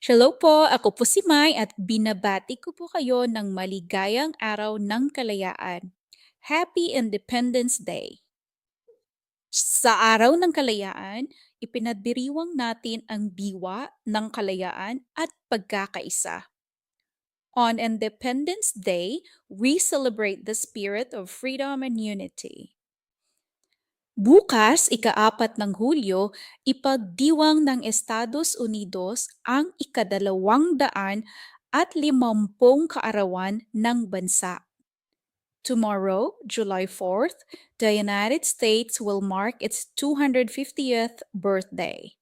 Hello po, ako po si Mai at binabati ko po kayo ng maligayang araw ng kalayaan. Happy Independence Day! Sa araw ng kalayaan, ipinagdiriwang natin ang diwa ng kalayaan at pagkakaisa. On Independence Day, we celebrate the spirit of freedom and unity. Bukas, ika-4 ng Hulyo, ipagdiwang ng Estados Unidos ang ika-250 kaarawan ng bansa. Tomorrow, July 4th, the United States will mark its 250th birthday.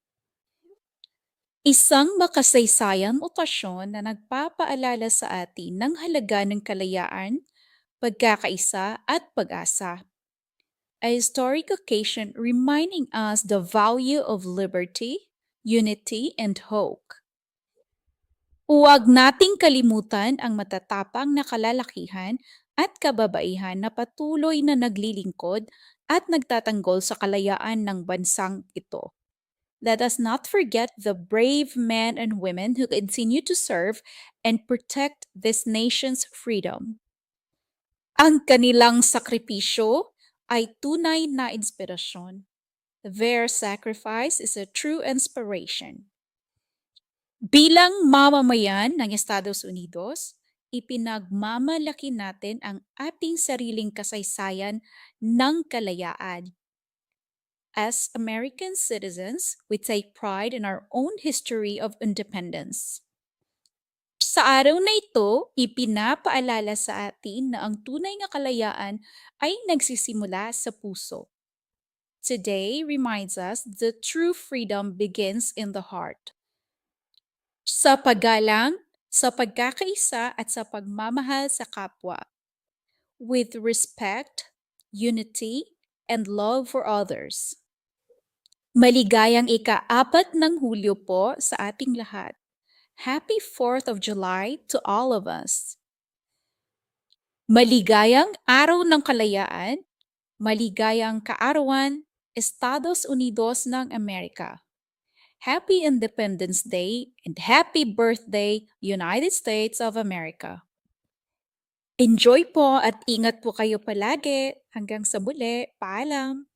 Isang makasaysayang okasyon na nagpapaalala sa atin ng halaga ng kalayaan, pagkakaisa at pag-asa. A historic occasion reminding us the value of liberty, unity, and hope. Huwag nating kalimutan ang matatapang na kalalakihan at kababaihan na patuloy na naglilingkod at nagtatanggol sa kalayaan ng bansang ito. Let us not forget the brave men and women who continue to serve and protect this nation's freedom. Ang kanilang sakripisyo ay tunay na inspirasyon. Their sacrifice is a true inspiration. Bilang mamamayan ng Estados Unidos, ipinagmamalaki natin ang ating sariling kasaysayan ng kalayaan. As American citizens, we take pride in our own history of independence. Sa araw na ito, ipinapaalala sa atin na ang tunay na kalayaan ay nagsisimula sa puso. Today reminds us that true freedom begins in the heart. Sa paggalang, sa pagkakaisa at sa pagmamahal sa kapwa. With respect, unity, and love for others. Maligayang ika-4 ng Hulyo po sa ating lahat. Happy 4th of July to all of us. Maligayang Araw ng Kalayaan, maligayang kaarawan, Estados Unidos ng Amerika. Happy Independence Day and happy birthday, United States of America. Enjoy po at ingat po kayo palagi. Hanggang sa muli. Paalam!